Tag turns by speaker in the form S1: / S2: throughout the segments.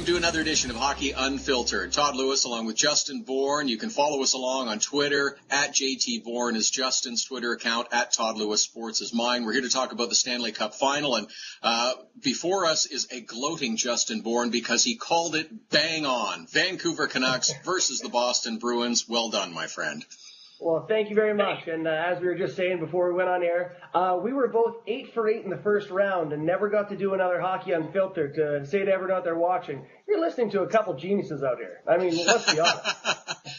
S1: to another edition of Hockey Unfiltered. Todd Lewis along with Justin Bourne. You can follow us along on Twitter. At JT Bourne is Justin's Twitter account. At Todd Lewis Sports is mine. We're here to talk about the Stanley Cup Final. And before us is a gloating Justin Bourne because he called it bang on. Vancouver Canucks versus the Boston Bruins. Well done, my friend.
S2: Well, thank you very much. And as we were just saying before we went on air, we were both 8 for 8 in the first round and never got to do another Hockey Unfiltered. To say to everyone out there watching, you're listening to a couple geniuses out here. I mean, let's be honest.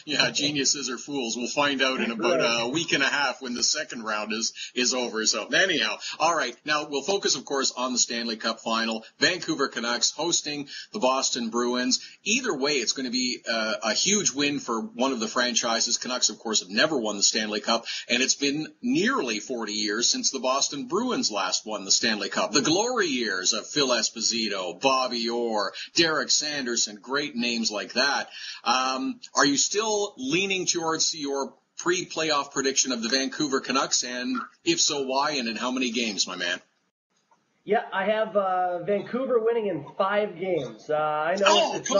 S1: Yeah, geniuses or fools. We'll find out in about a week and a half when the second round is over. So anyhow, all right. Now we'll focus, of course, on the Stanley Cup Final. Vancouver Canucks hosting the Boston Bruins. Either way, it's going to be a huge win for one of the franchises. Canucks, of course, have never won the Stanley Cup, and it's been nearly 40 years since the Boston Bruins last won the Stanley Cup. The glory years of Phil Esposito, Bobby Orr, Derek Sanderson, great names like that. Are you still leaning towards your pre-playoff prediction of the Vancouver Canucks? And if so, why and in how many games, my man?
S2: Yeah, I have Vancouver winning in 5 games. I know it's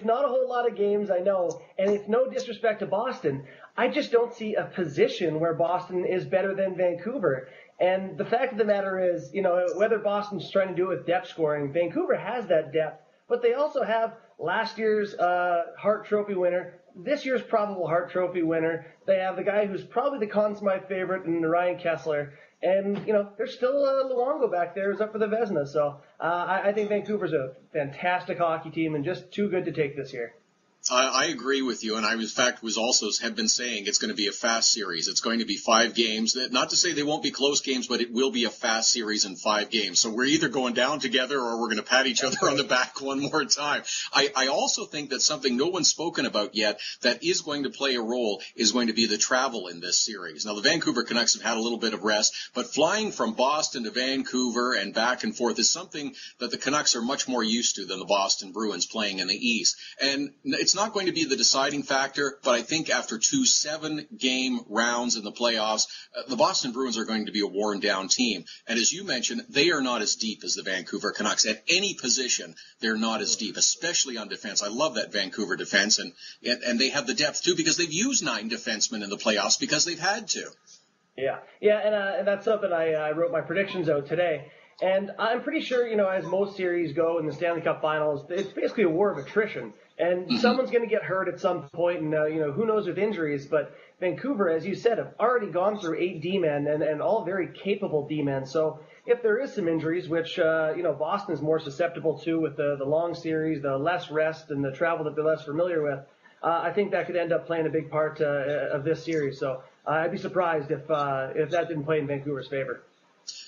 S2: not a whole lot of games, I know, and it's no disrespect to Boston. I just don't see a position where Boston is better than Vancouver. And the fact of the matter is, whether Boston's trying to do it with depth scoring, Vancouver has that depth, but they also have last year's Hart Trophy winner, this year's probable Hart Trophy winner. They have the guy who's probably the Conn Smythe favorite in Ryan Kessler. And, there's still Luongo back there who's up for the Vezina. So I think Vancouver's a fantastic hockey team and just too good to take this year.
S1: I agree with you, and I, in fact, have been saying it's going to be a fast series. It's going to be 5 games. Not to say they won't be close games, but it will be a fast series in 5 games. So we're either going down together or we're going to pat each other on the back one more time. I also think that something no one's spoken about yet that is going to play a role is going to be the travel in this series. Now, the Vancouver Canucks have had a little bit of rest, but flying from Boston to Vancouver and back and forth is something that the Canucks are much more used to than the Boston Bruins playing in the East. And it's not going to be the deciding factor, but I think after 2 7-game rounds in the playoffs, the Boston Bruins are going to be a worn-down team. And as you mentioned, they are not as deep as the Vancouver Canucks. At any position, they're not as deep, especially on defense. I love that Vancouver defense, and they have the depth, too, because they've used 9 defensemen in the playoffs because they've had to.
S2: Yeah, and that's something I wrote my predictions out today. And I'm pretty sure, as most series go in the Stanley Cup Finals, it's basically a war of attrition. And someone's going to get hurt at some point, and, who knows with injuries. But Vancouver, as you said, have already gone through 8 D-men and all very capable D-men. So if there is some injuries, which, Boston is more susceptible to with the long series, the less rest and the travel that they're less familiar with, I think that could end up playing a big part of this series. So I'd be surprised if that didn't play in Vancouver's favor.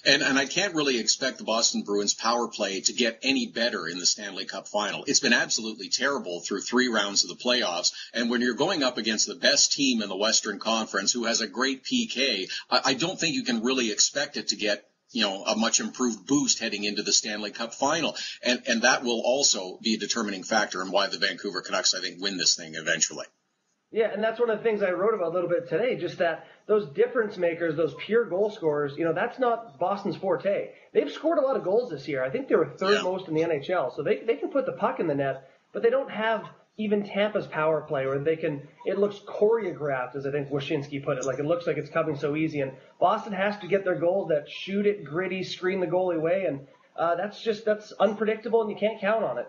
S1: And I can't really expect the Boston Bruins power play to get any better in the Stanley Cup Final. It's been absolutely terrible through 3 rounds of the playoffs. And when you're going up against the best team in the Western Conference who has a great PK, I don't think you can really expect it to get a much improved boost heading into the Stanley Cup Final. And that will also be a determining factor in why the Vancouver Canucks, I think, win this thing eventually.
S2: Yeah, and that's one of the things I wrote about a little bit today, just that those difference makers, those pure goal scorers, that's not Boston's forte. They've scored a lot of goals this year. I think they were third most in the NHL, so they can put the puck in the net, but they don't have even Tampa's power play where it looks choreographed, as I think Wyshynski put it, like it looks like it's coming so easy. And Boston has to get their goals that shoot it, gritty, screen the goalie away, and that's unpredictable, and you can't count on it.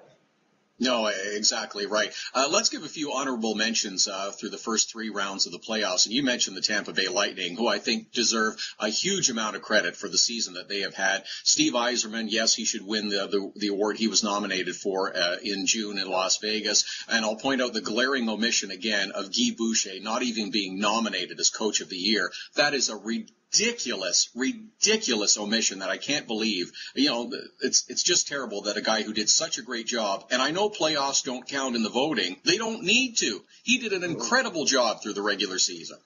S1: No, exactly right. Let's give a few honorable mentions through the first 3 rounds of the playoffs. And you mentioned the Tampa Bay Lightning, who I think deserve a huge amount of credit for the season that they have had. Steve Yzerman, yes, he should win the award he was nominated for in June in Las Vegas. And I'll point out the glaring omission again of Guy Boucher not even being nominated as Coach of the Year. That is a ridiculous omission that I can't believe. It's just terrible that a guy who did such a great job, and I know playoffs don't count in the voting. They don't need to. He did an incredible job through the regular season.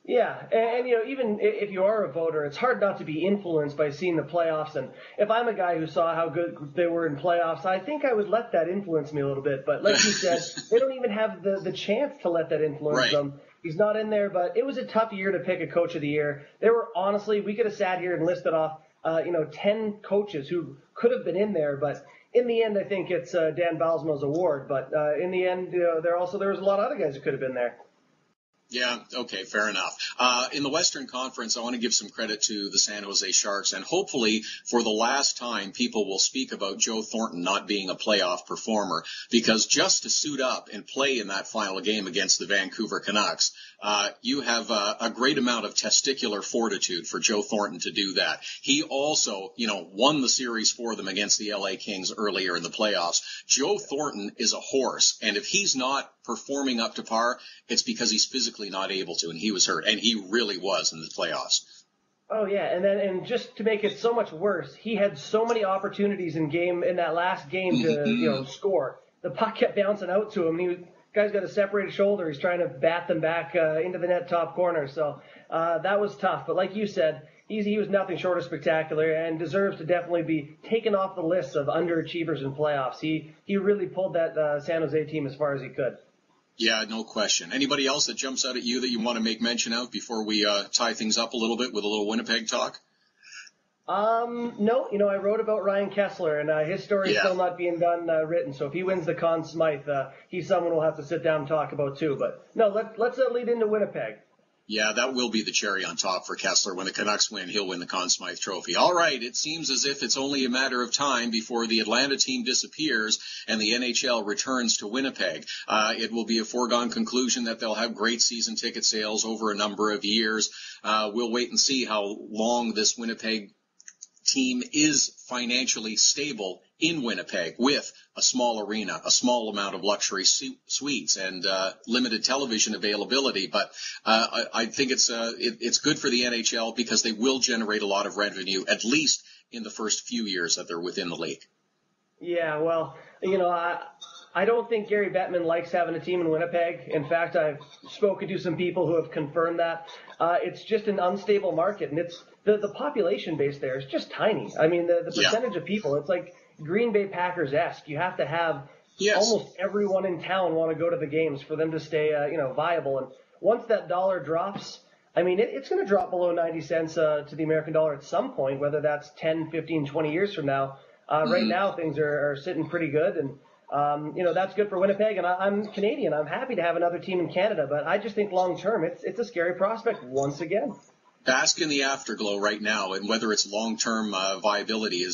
S2: Yeah, and even if you are a voter, it's hard not to be influenced by seeing the playoffs. And if I'm a guy who saw how good they were in playoffs, I think I would let that influence me a little bit. But like you said, they don't even have the chance to let that influence them. He's not in there, but it was a tough year to pick a Coach of the Year. There were, honestly, we could have sat here and listed off 10 coaches who could have been in there, but in the end, I think it's Dan Balsmo's award. But in the end, there was a lot of other guys who could have been there.
S1: Yeah, okay, fair enough. In the Western Conference, I want to give some credit to the San Jose Sharks, and hopefully for the last time, people will speak about Joe Thornton not being a playoff performer, because just to suit up and play in that final game against the Vancouver Canucks, you have a great amount of testicular fortitude for Joe Thornton to do that. He also, won the series for them against the LA Kings earlier in the playoffs. Joe Thornton is a horse, and if he's not performing up to par, it's because he's physically not able to, and he was hurt, and he really was in the playoffs.
S2: Oh yeah, and just to make it so much worse, he had so many opportunities in that last game to score. The puck kept bouncing out to him. Guy's got a separated shoulder. He's trying to bat them back into the net top corner. So that was tough. But like you said, he was nothing short of spectacular and deserves to definitely be taken off the list of underachievers in playoffs. He really pulled that San Jose team as far as he could.
S1: Yeah, no question. Anybody else that jumps out at you that you want to make mention of before we tie things up a little bit with a little Winnipeg talk?
S2: No, I wrote about Ryan Kessler, and his story's still not being done written. So if he wins the Conn Smythe, he's someone we'll have to sit down and talk about too. But no, let's lead into Winnipeg.
S1: Yeah, that will be the cherry on top for Kessler. When the Canucks win, he'll win the Conn Smythe Trophy. All right, it seems as if it's only a matter of time before the Atlanta team disappears and the NHL returns to Winnipeg. It will be a foregone conclusion that they'll have great season ticket sales over a number of years. We'll wait and see how long this Winnipeg team is financially stable in Winnipeg with a small arena, a small amount of luxury suites, and limited television availability. But I think it's good for the NHL because they will generate a lot of revenue, at least in the first few years that they're within the league.
S2: Yeah, well, I don't think Gary Bettman likes having a team in Winnipeg. In fact, I've spoken to some people who have confirmed that. It's just an unstable market, and it's the population base there is just tiny. I mean, the percentage of people, it's like Green Bay Packers-esque. You have to have almost everyone in town want to go to the games for them to stay, viable. And once that dollar drops, I mean, it's going to drop below 90 cents to the American dollar at some point, whether that's 10, 15, 20 years from now. Right now, things are sitting pretty good, and that's good for Winnipeg. And I'm Canadian. I'm happy to have another team in Canada, but I just think long term, it's a scary prospect once again.
S1: Bask in the afterglow right now, and whether its long-term viability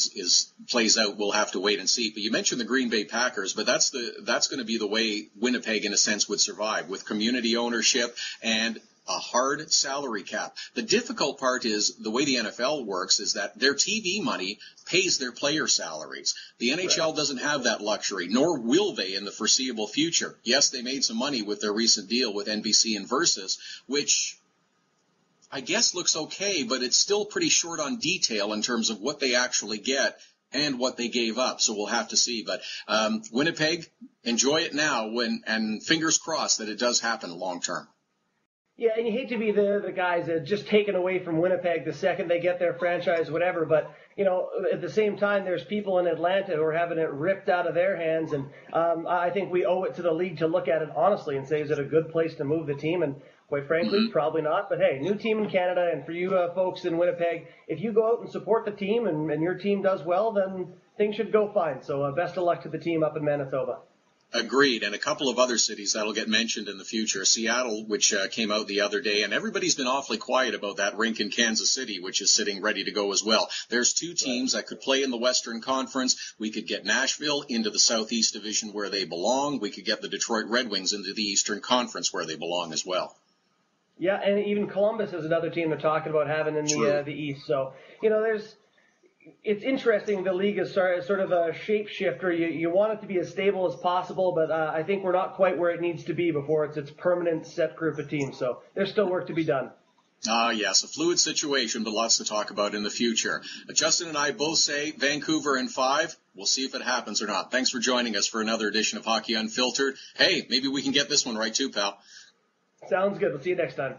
S1: plays out, we'll have to wait and see. But you mentioned the Green Bay Packers, but that's going to be the way Winnipeg, in a sense, would survive, with community ownership and a hard salary cap. The difficult part is the way the NFL works is that their TV money pays their player salaries. The NHL doesn't have that luxury, nor will they in the foreseeable future. Yes, they made some money with their recent deal with NBC and Versus, which I guess looks okay, but it's still pretty short on detail in terms of what they actually get and what they gave up. So we'll have to see. But Winnipeg, enjoy it now, and fingers crossed that it does happen long term.
S2: Yeah, and you hate to be the guys that just taken away from Winnipeg the second they get their franchise, whatever. But, at the same time, there's people in Atlanta who are having it ripped out of their hands. And I think we owe it to the league to look at it honestly and say, is it a good place to move the team? And quite frankly, probably not. But, hey, new team in Canada. And for you folks in Winnipeg, if you go out and support the team and your team does well, then things should go fine. So best of luck to the team up in Manitoba.
S1: Agreed. And a couple of other cities that'll get mentioned in the future. Seattle, which came out the other day, and everybody's been awfully quiet about that rink in Kansas City, which is sitting ready to go as well. There's two teams that could play in the Western Conference. We could get Nashville into the Southeast Division where they belong. We could get the Detroit Red Wings into the Eastern Conference where they belong as well.
S2: Yeah, and even Columbus is another team they're talking about having in the East. So, it's interesting. The league is sort of a shapeshifter. You want it to be as stable as possible, but I think we're not quite where it needs to be before it's its permanent set group of teams. So there's still work to be done.
S1: Yes, a fluid situation, but lots to talk about in the future. Justin and I both say Vancouver in 5. We'll see if it happens or not. Thanks for joining us for another edition of Hockey Unfiltered. Hey, maybe we can get this one right too, pal.
S2: Sounds good. We'll see you next time.